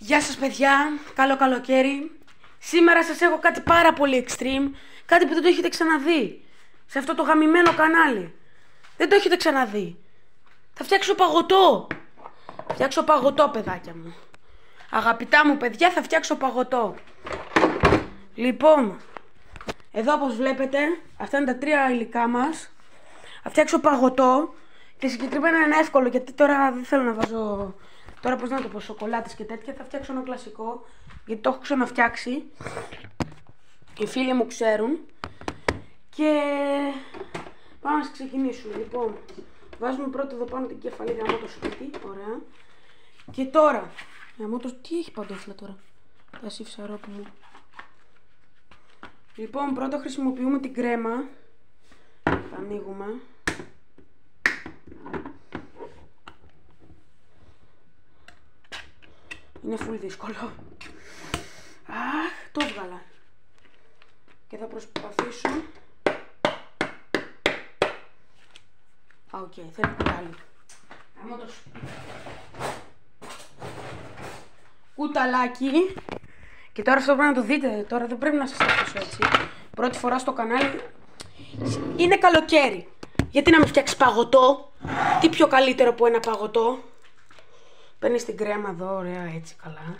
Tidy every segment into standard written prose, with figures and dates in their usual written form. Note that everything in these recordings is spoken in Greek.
Γεια σας παιδιά, καλό καλοκαίρι. Σήμερα σας έχω κάτι πάρα πολύ extreme. Κάτι που δεν το έχετε ξαναδεί σε αυτό το γαμημένο κανάλι. Δεν το έχετε ξαναδεί. Θα φτιάξω παγωτό. Θα φτιάξω παγωτό, παιδάκια μου. Αγαπητά μου παιδιά, θα φτιάξω παγωτό. Λοιπόν, εδώ όπως βλέπετε, αυτά είναι τα τρία υλικά μας. Θα φτιάξω παγωτό. Και συγκεκριμένα είναι εύκολο, γιατί τώρα δεν θέλω να βάζω... Τώρα πώς να το πω, σοκολάτες και τέτοια. Θα φτιάξω ένα κλασικό, γιατί το έχω ξαναφτιάξει. Οι φίλοι μου ξέρουν. Και πάμε να ξεκινήσουμε. Λοιπόν, βάζουμε πρώτα εδώ πάνω την κεφαλή γαμώ το σπίτι. Ωραία. Και τώρα γαμώ το... Τι έχει παντόφλα τώρα, τα σιφσαρόπου μου. Λοιπόν, πρώτα χρησιμοποιούμε την κρέμα. Θα ανοίγουμε. Είναι full δύσκολο. Αχ, το έβγαλα. Και θα προσπαθήσω. Οκ, θέλει κουτάλι. Κουταλάκι. Και τώρα αυτό πρέπει να το δείτε. Τώρα δεν πρέπει να σας αφήσω έτσι. Πρώτη φορά στο κανάλι. Είναι καλοκαίρι. Γιατί να μην φτιάξει παγωτό? Τι πιο καλύτερο από ένα παγωτό? Παίρνεις την κρέμα εδώ, ωραία, έτσι καλά.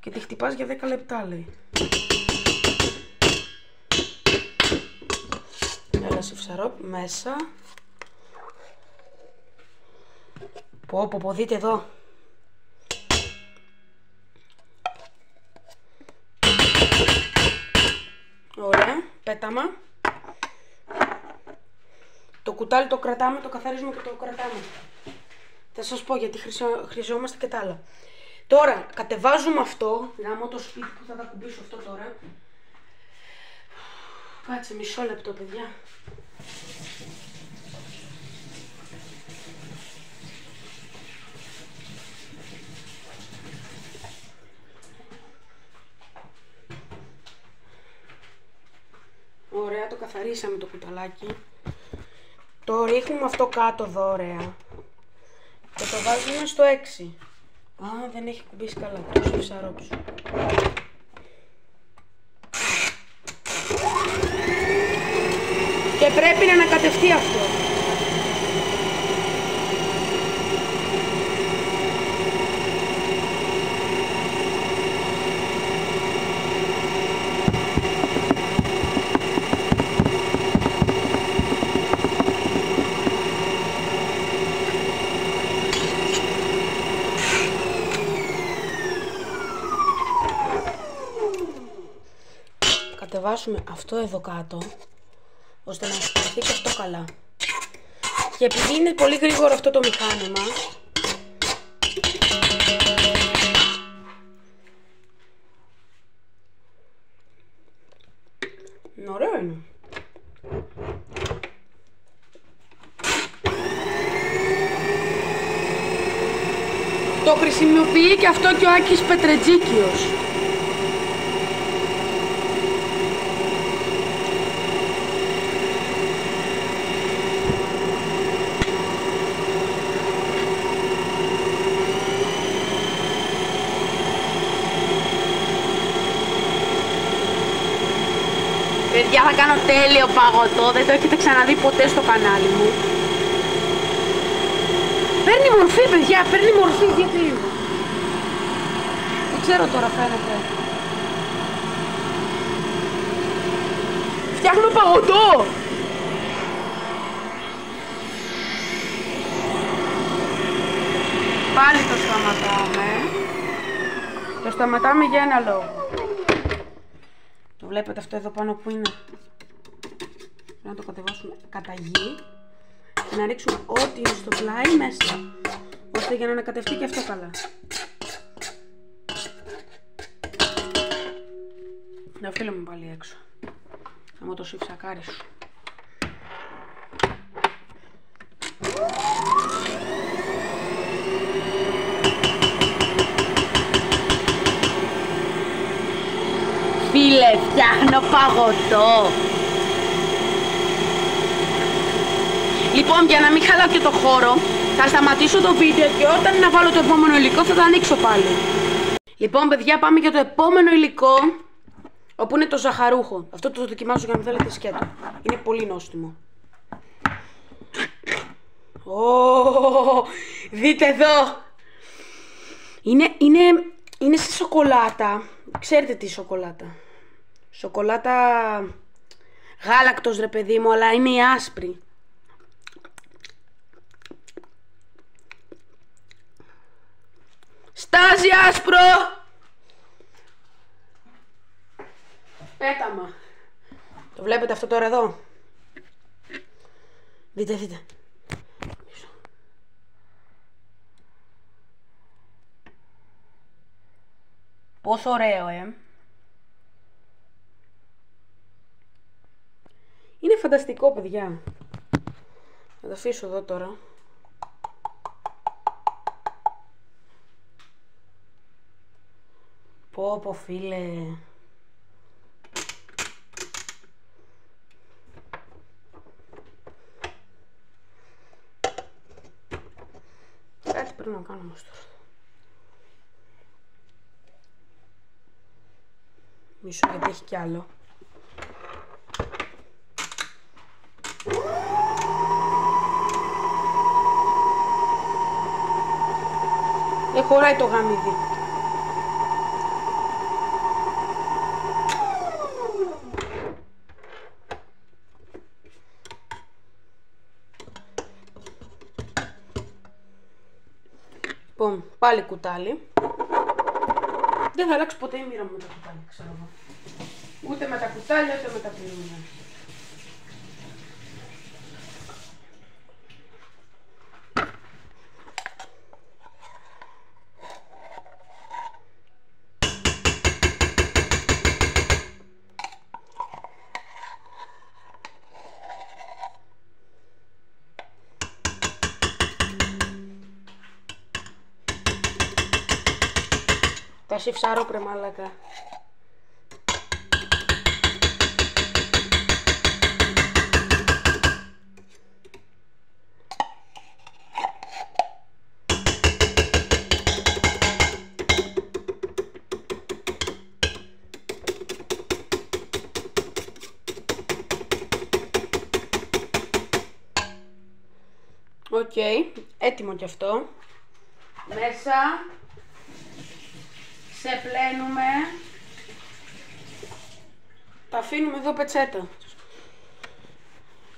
Και τη χτυπάς για 10 λεπτά, λέει. Έλα σιφσαρόπ μέσα. Πω, δείτε εδώ. Ωραία, πέταμα. Το κουτάλι το κρατάμε, το καθαρίζουμε και το κρατάμε. Θα σας πω γιατί χρειαζόμαστε και τα άλλα. Τώρα κατεβάζουμε αυτό. Γάμω το σπίτι που θα τα κουμπίσω αυτό τώρα. Κάτσε μισό λεπτό παιδιά. Ωραία, το καθαρίσαμε το κουταλάκι. Το ρίχνουμε αυτό κάτω εδώ, ωραία. Και το βάζουμε στο 6. Α, δεν έχει κουμπίσει καλά. Το σιφσαρόψου. Και πρέπει να ανακατευτεί αυτό. Κατεβάσουμε αυτό εδώ κάτω, ώστε να σκεφτεί και αυτό καλά. Και επειδή είναι πολύ γρήγορο αυτό το μηχάνημα, ωραίο είναι. Το χρησιμοποιεί και αυτό και ο Άκης Πετρετζίκιος. Παιδιά, θα κάνω τέλειο παγωτό, δεν το έχετε ξαναδεί ποτέ στο κανάλι μου. Παίρνει μορφή παιδιά, παίρνει μορφή, δείτε λίγο. Δεν ξέρω τώρα, φαίνεται. Φτιάχνω παγωτό! Πάλι το σταματάμε. Το σταματάμε για ένα λόγο. Το βλέπετε αυτό εδώ πάνω που είναι? Να το κατεβάσουμε κατά γη και να ρίξουμε ό,τι είναι στο πλάι μέσα, ώστε για να ανακατευτεί και αυτό καλά. Το φίλο μου πάλι έξω. Θα μου το σιφσακάρι σου. Φίλε, φτιάχνω παγωτό. Λοιπόν, για να μην χαλάω και το χώρο, Θα σταματήσω το βίντεο και όταν να βάλω το επόμενο υλικό θα το ανοίξω πάλι. Λοιπόν παιδιά, πάμε για το επόμενο υλικό, όπου είναι το ζαχαρούχο. Αυτό το δοκιμάζω για να θέλετε σκέτο. Είναι πολύ νόστιμο. Δείτε εδώ. Είναι σε σοκολάτα. Ξέρετε τι σοκολάτα? Σοκολάτα γάλακτος ρε παιδί μου, αλλά είναι η άσπρη. Στάζει άσπρο. Πέταμα. Το βλέπετε αυτό τώρα εδώ? Δείτε. Πόσο ωραίο, Είναι φανταστικό, παιδιά. Θα το αφήσω εδώ τώρα. Πω φίλε. Κάτι πρέπει να κάνω όμως τώρα. Μισό, γιατί έχει κι άλλο. Δεν χωράει το γαμίδι. Λοιπόν, πάλι κουτάλι. Δεν θα αλλάξει ποτέ η μοίρα μου με τα κουτάλια, ξέρω εγώ. Ούτε με τα κουτάλια, ούτε με τα πυρούνια. Θα σε ψάρω πρε μάλακα. Οκ, έτοιμο κι αυτό. Μέσα σε πλένουμε. Τα αφήνουμε εδώ πετσέτα.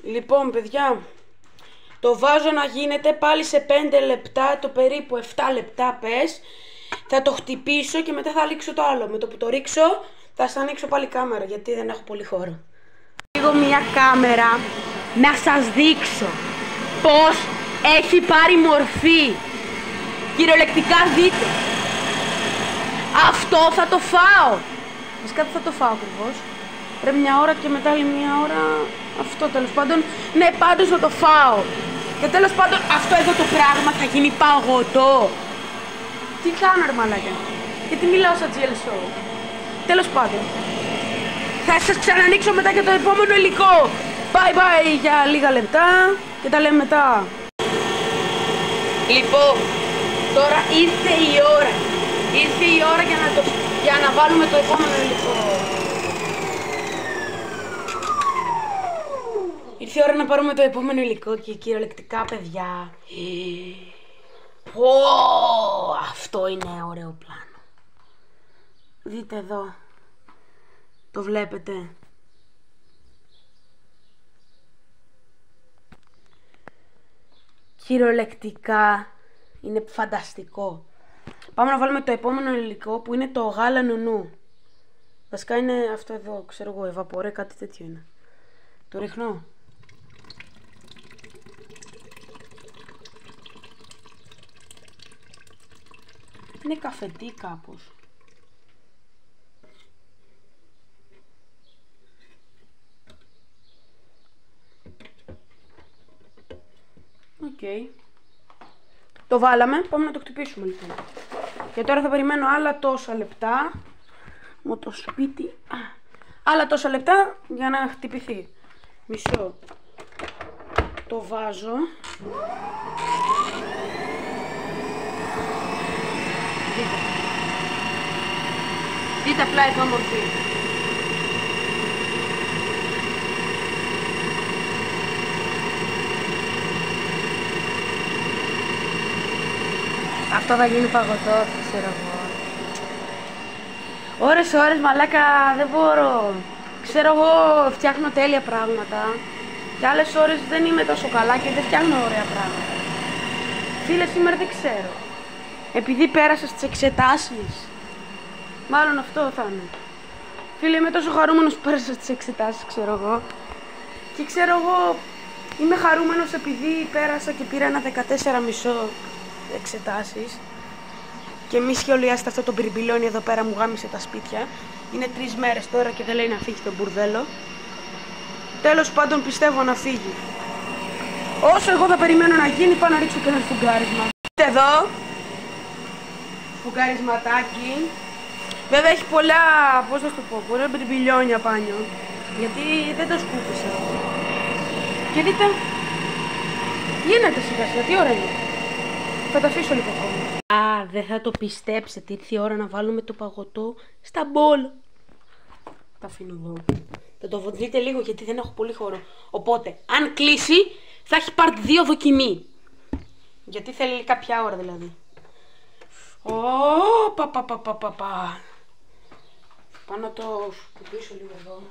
Λοιπόν παιδιά, το βάζω να γίνεται πάλι σε 5 λεπτά, το περίπου 7 λεπτά πες. Θα το χτυπήσω και μετά θα ρίξω το άλλο. Με το που το ρίξω θα σας ανοίξω πάλι κάμερα, γιατί δεν έχω πολύ χώρο. Λίγο μια κάμερα να σας δείξω πως έχει πάρει μορφή. Κυριολεκτικά δείτε. Αυτό θα το φάω. Βασικά δεν θα το φάω ακριβώς. Πρέπει μια ώρα και μετά άλλη μια ώρα. Αυτό τέλος πάντων. Ναι, πάντως θα το φάω. Και τέλος πάντων αυτό εδώ το πράγμα θα γίνει παγωτό. Τι κάνω ρε μαλάκια? Γιατί μιλάω σαν GL Show? Τέλος πάντων, θα σας ξανανοίξω μετά και το επόμενο υλικό. Bye bye για λίγα λεπτά και τα λέμε μετά. Λοιπόν, τώρα ήρθε η ώρα. Ήρθε η ώρα για να βάλουμε το επόμενο υλικό. Ήρθε η ώρα να πάρουμε το επόμενο υλικό και κυριολεκτικά παιδιά. Αυτό είναι ωραίο πλάνο. Δείτε εδώ. Το βλέπετε? Κυριολεκτικά είναι φανταστικό. Πάμε να βάλουμε το επόμενο υλικό που είναι το γάλα νουνού. Βασικά είναι αυτό εδώ, ξέρω εγώ, ευαπορέ, κάτι τέτοιο είναι. Το ρίχνω. Είναι καφετή κάπως. Οκ. Το βάλαμε, πάμε να το χτυπήσουμε λοιπόν. Και τώρα θα περιμένω άλλα τόσα λεπτά. Με το σπίτι. Άλλα τόσα λεπτά για να χτυπηθεί. Μισό. Το βάζω. Δείτε απλά εδώ μορφή. Αυτό θα γίνει παγωτό, ξέρω εγώ. Ώρες μαλάκα δεν μπορώ. Ξέρω εγώ φτιάχνω τέλεια πράγματα. Και άλλες ώρες δεν είμαι τόσο καλά και δεν φτιάχνω ωραία πράγματα. Φίλε, σήμερα δεν ξέρω. Επειδή πέρασα στις εξετάσεις. Μάλλον αυτό θα είναι. Φίλε, είμαι τόσο χαρούμενος που πέρασα στις εξετάσεις, ξέρω εγώ. Και ξέρω εγώ, είμαι χαρούμενος επειδή πέρασα και πήρα ένα 14,5 εξετάσεις. Και μη σχολιάσετε αυτό το μπιρμπιλόνι εδώ πέρα, μου γάμισε τα σπίτια. Είναι 3 μέρες τώρα και δεν λέει να φύγει το μπουρδέλο. Τέλος πάντων πιστεύω να φύγει. Όσο εγώ θα περιμένω να γίνει, πάω να ρίξω και ένα φουγκάρισμα. Δείτε εδώ. Φουγκαρισματάκι. Βέβαια έχει πολλά, πώς να το πω, πολλά μπιρμπιλόνια πάνω. Γιατί δεν το σκούπισα. Και δείτε. Γίνεται σιγά σιγά, τι ώρα είναι. Θα τα αφήσω λίγο ακόμα. Α, δεν θα το πιστέψετε, ήρθε η ώρα να βάλουμε το παγωτό στα μπολ. Τα αφήνω εδώ. Θα το δείτε λίγο γιατί δεν έχω πολύ χώρο. Οπότε, αν κλείσει, θα έχει part 2 δοκιμή. Γιατί θέλει κάποια ώρα δηλαδή. Πα. Πάω να το σκουπίσω λίγο εδώ.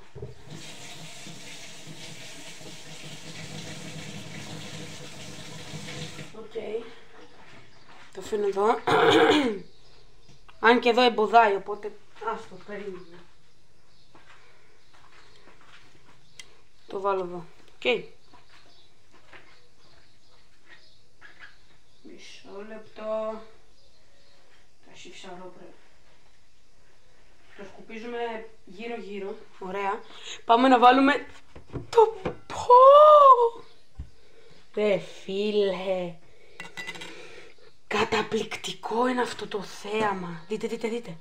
Οκ. Το αφήνω εδώ. Αν και εδώ εμποδάει, οπότε άστο, περίμενε. Το βάλω εδώ. Οκ. Μισό λεπτό. Θα ψαρό πρέπει. Το σκουπίζουμε γύρω. Ωραία. Πάμε να βάλουμε το πω. Ρε φίλε. Καταπληκτικό είναι αυτό το θέαμα. Δείτε.